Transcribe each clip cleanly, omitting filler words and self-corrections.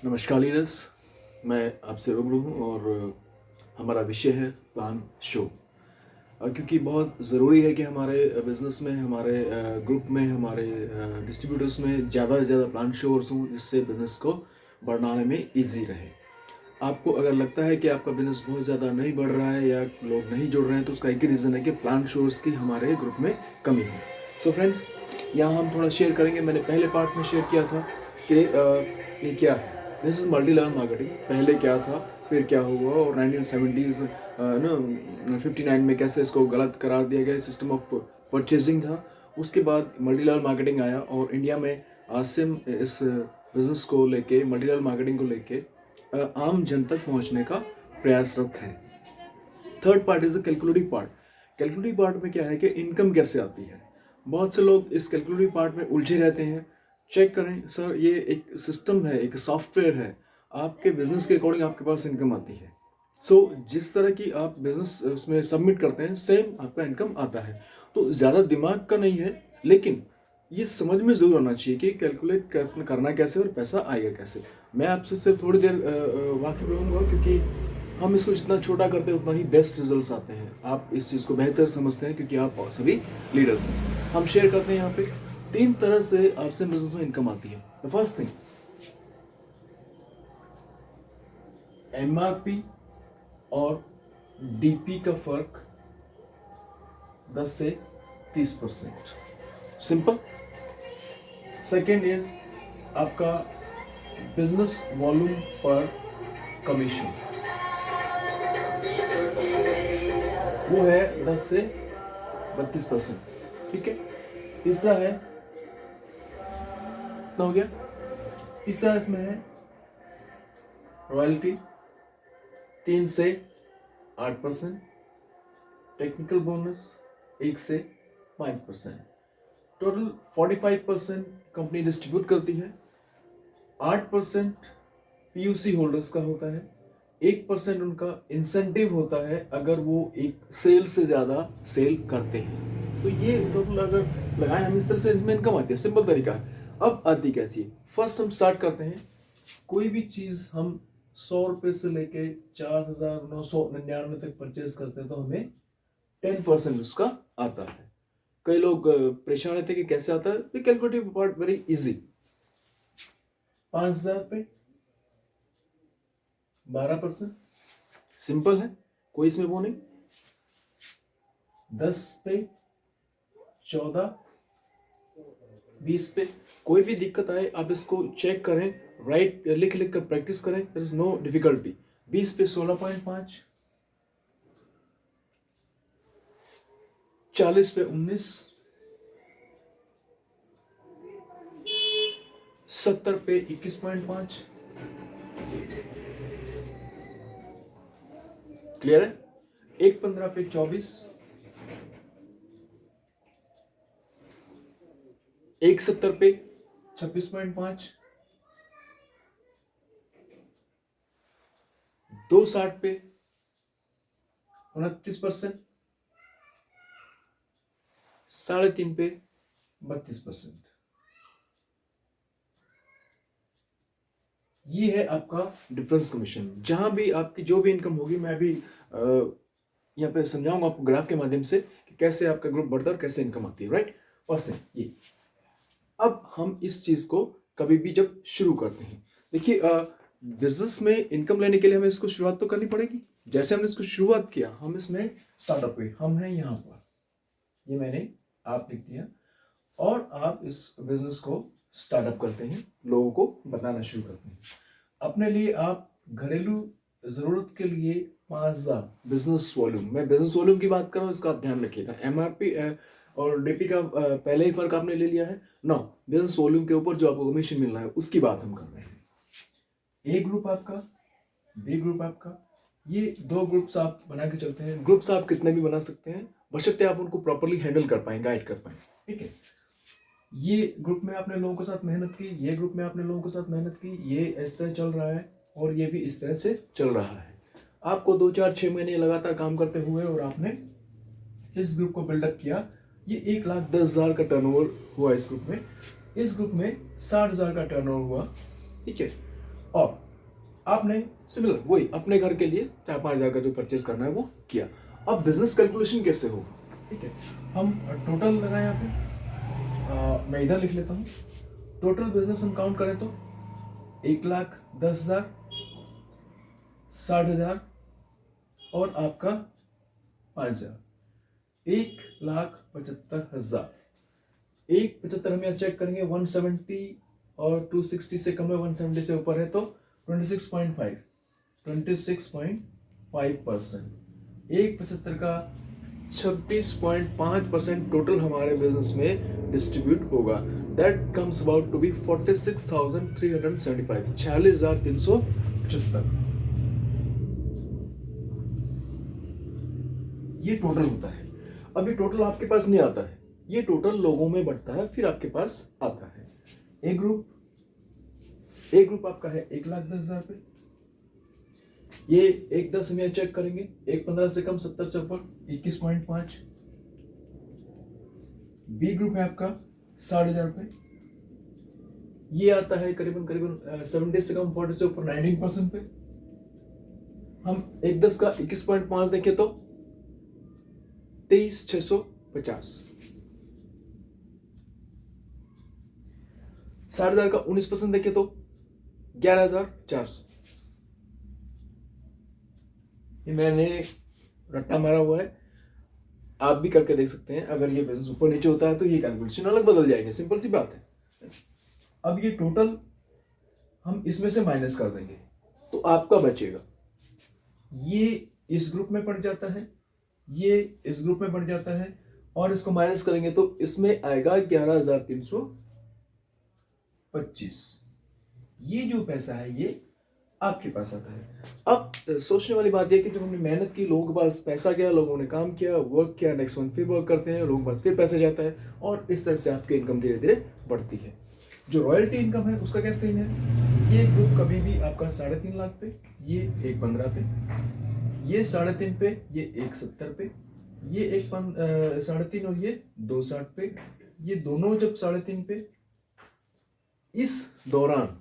नमस्कार लीडर्स, मैं आपसे रूबरू हूँ और हमारा विषय है प्लान शो। क्योंकि बहुत ज़रूरी है कि हमारे बिज़नेस में, हमारे ग्रुप में, हमारे डिस्ट्रीब्यूटर्स में ज़्यादा से ज़्यादा प्लान शोर्स हों, जिससे बिज़नेस को बढ़ाने में इजी रहे। आपको अगर लगता है कि आपका बिज़नेस बहुत ज़्यादा नहीं बढ़ रहा है या लोग नहीं जुड़ रहे हैं, तो उसका एक ही रीज़न है कि प्लान शोर्स की हमारे ग्रुप में कमी है। सो फ्रेंड्स, यहाँ हम थोड़ा शेयर करेंगे। मैंने पहले पार्ट में शेयर किया था कि ये क्या है, this is multi level marketing. पहले क्या था, फिर क्या हुआ, और 1970s में 59 में कैसे इसको गलत करार दिया गया, सिस्टम ऑफ परचेजिंग था। उसके बाद मल्टी लेवल मार्केटिंग आया और इंडिया में आसिम इस बिज़नेस को लेके, मल्टी लेवल मार्केटिंग को लेके आम जन तक पहुंचने का प्रयासरत है। Third part is the calculative part. Calculative part में क्या है कि इनकम कैसे आती है। बहुत से लोग इस कैलकुलेटिव पार्ट में उलझे रहते हैं। चेक करें सर, ये एक सिस्टम है, एक सॉफ्टवेयर है, आपके बिजनेस के अकॉर्डिंग आपके पास इनकम आती है। जिस तरह की आप बिजनेस उसमें सबमिट करते हैं, सेम आपका इनकम आता है। तो ज़्यादा दिमाग का नहीं है, लेकिन ये समझ में जरूर आना चाहिए कि कैलकुलेट करना कैसे और पैसा आएगा कैसे। मैं आपसे सिर्फ थोड़ी देर वाकिफ रहूँगा, क्योंकि हम इसको जितना छोटा करते हैं उतना ही बेस्ट रिजल्ट्स आते हैं। आप इस चीज़ को बेहतर समझते हैं क्योंकि आप सभी लीडर्स हैं। हम शेयर करते हैं यहाँ पे 3 तरह से आरसीएम बिजनेस में इनकम आती है। द फर्स्ट थिंग, एमआरपी और डीपी का फर्क 10 से 30%, सिंपल। सेकेंड इज आपका बिजनेस वॉल्यूम पर कमीशन, वो है 10 से 32%, ठीक है। तीसरा है, कितना हो गया, तीसरा इसमें है रॉयल्टी 3 से 8%, टेक्निकल बोनस 1 से 5%, टोटल 45% कंपनी डिस्ट्रीब्यूट करती है। 8% पीयूसी होल्डर्स का होता है, 1% उनका इंसेंटिव होता है अगर वो एक सेल से ज्यादा सेल करते हैं। तो ये टोटल अगर लगाएं हम इस तरह से, इसमें इनकम आती है। सिंपल तरीका है। अब आती कैसी है, फर्स्ट हम स्टार्ट करते हैं। कोई भी चीज हम 100 रुपए से लेके 4,999 तक परचेज करते हैं तो हमें 10% उसका आता है। कई लोग परेशान रहते हैं कि कैसे आता है। तो कैलकुलेटिव पार्ट वेरी इजी। 5,000 पे 12%, सिंपल है, कोई इसमें वो नहीं। 10 पे 14, 20 पे, कोई भी दिक्कत आए आप इसको चेक करें, राइट लिख लिख कर प्रैक्टिस करें, देयर इज नो डिफिकल्टी। 20 पे 16.5, 40 पे 19, 70 पे 21.5, क्लियर है। 115 पे 24, 170 पे 26.5, 260 पे 29%, 3.5 पे 32%। ये है आपका डिफरेंस कमीशन। जहां भी आपकी जो भी इनकम होगी, मैं अभी यहाँ पे समझाऊंगा आपको ग्राफ के माध्यम से कि कैसे आपका ग्रुप बढ़ता है और कैसे इनकम आती है, राइट। फर्स्ट थिंग ये। अब हम इस चीज को कभी भी जब शुरू करते हैं, देखिए बिजनेस में इनकम लेने के लिए हमें इसको शुरुआत तो करनी पड़ेगी। जैसे हमने इसको शुरुआत किया, हम इसमें स्टार्टअप हुए, हम हैं यहाँ पर, ये मैंने आप लिख दिया, और आप इस बिजनेस को स्टार्टअप करते हैं, लोगों को बताना शुरू करते हैं। अपने लिए आप घरेलू जरूरत के लिए 5,000 बिजनेस वॉल्यूम, मैं बिजनेस वॉल्यूम की बात कर रहा हूँ, इसका आप ध्यान रखिएगा। एमआरपी और डीपी का पहले ही फर्क आपने ले लिया है ना, बिजनेस वॉल्यूम के ऊपर जो आपको कमीशन मिल रहा है उसकी बात हम कर रहे हैं। ए ग्रुप आपका, बी ग्रुप आपका, ये 2 ग्रुप्स आप बना के चलते हैं। ग्रुप्स आप कितने भी बना सकते हैं, बशर्ते आप उनको प्रॉपरली हैंडल कर पाए, गाइड कर पाए, ठीक है। ये ग्रुप में आपने लोगों के साथ मेहनत की, ये ग्रुप में आपने लोगों के साथ मेहनत की, ये इस तरह चल रहा है और ये भी इस तरह से चल रहा है। आपको 2 4 6 महीने लगातार काम करते हुए और आपने इस ग्रुप को बिल्डअप किया। ये 1,10,000 का टर्नओवर हुआ इस ग्रुप में। इस ग्रुप में 60,000 का टर्नओवर हुआ, ठीक है। और आपने सिमिलर वही अपने घर के लिए 4-5 हज़ार का जो परचेज करना है वो किया। अब बिजनेस कैलकुलेशन कैसे होगा, ठीक है, हम टोटल लगाएं यहाँ पे, मैं इधर लिख लेता हूँ। टोटल बिजनेस हम काउंट करें तो 1,10,000, 60,000 और आपका 5,000, 1,75,000। 1,75,000 हम यहाँ चेक करेंगे, 170 और 260 से कम है, 170 से ऊपर है तो 26.5%। 1,75,000 का 26.5% टोटल हमारे बिजनेस में डिस्ट्रीब्यूट होगा। That comes about to be 46,375, 46,375। ये टोटल होता है। अब ये टोटल आपके पास नहीं आता है, ये टोटल लोगों में बढ़ता है, फिर आपके पास आता है। एक ग्रुप आपका है 1,10,000 पे, ये 1,10 हम यहाँ चेक करेंगे, 1,15 से कम, 70 से ऊपर 21.5। बी ग्रुप है आपका 60,000 पे, ये आता है करीबन 70 से कम, 40 से ऊपर 19% पे। हम 1,10 का 21.5 देखें तो 23,650। 60,000 का 19% देखें तो 11,400। ये मैंने रट्टा मारा हुआ है, आप भी करके देख सकते हैं। अगर ये बिजनेस ऊपर नीचे होता है तो ये कैलकुलेशन अलग बदल जाएंगे, सिंपल सी बात है। अब ये टोटल हम इसमें से माइनस कर देंगे तो आपका बचेगा, ये इस ग्रुप में पड़ जाता है, ये इस ग्रुप में पड़ जाता है, और इसको माइनस करेंगे तो इसमें आएगा 11,325। ये जो पैसा है ये आपके पास आता है। अब सोचने वाली बात यह कि जब हमने मेहनत की, लोगों के पास पैसा गया, लोगों ने काम किया, वर्क किया, नेक्स्ट मंथ फिर वर्क करते हैं, लोगों के पास फिर पैसा जाता है, और इस तरह से आपकी इनकम धीरे धीरे बढ़ती है। जो रॉयल्टी इनकम है उसका क्या सीन है, ये ग्रुप कभी भी आपका 3.5 लाख पे, ये 1,15 पे, ये 3.5 पे, ये 1,70 पे, ये 3.5 और ये 2,60 पे, ये दोनों जब 3.5 पे, इस दौरान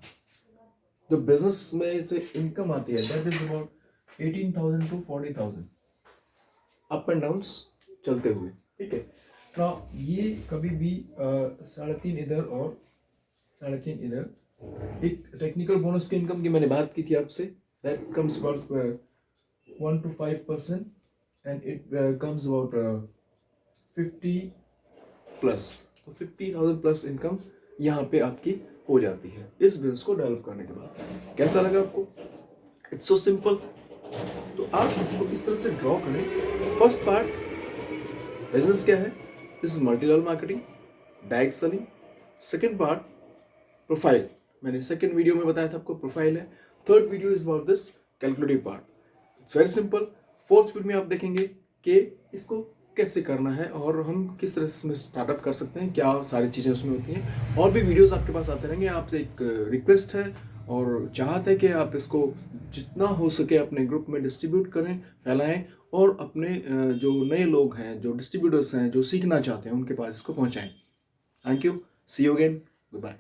जो बिजनेस में से इनकम आती है that is about 18,000 to 40,000 up and downs चलते हुए, ठीक है ना। ये कभी भी 3.5 इधर और 3.5 इधर। एक टेक्निकल बोनस की इनकम की मैंने बात की थी आपसे, that comes about 1 to 5% and it comes about 50 plus, तो 50,000 प्लस इनकम यहाँ पे आपकी हो जाती है इस बिजनेस को डेवलप करने के बाद। कैसा लगा आपको? It's so simple. तो आप इसको इस तरह से ड्रॉ करें। फर्स्ट पार्ट बिजनेस क्या है, this is multi level marketing, direct selling. Second part profile, मैंने सेकंड वीडियो में बताया था आपको प्रोफाइल है। Third video is about this calculative part, it's very simple. Fourth video में आप देखेंगे कि इसको कैसे करना है और हम किस तरह से इसमें स्टार्टअप कर सकते हैं, क्या सारी चीज़ें उसमें होती हैं। और भी वीडियोस आपके पास आते रहेंगे। आपसे एक रिक्वेस्ट है और चाहत है कि आप इसको जितना हो सके अपने ग्रुप में डिस्ट्रीब्यूट करें, फैलाएं, और अपने जो नए लोग हैं, जो डिस्ट्रीब्यूटर्स हैं, जो सीखना चाहते हैं, उनके पास इसको पहुंचाएं। Thank you, see you again, good bye.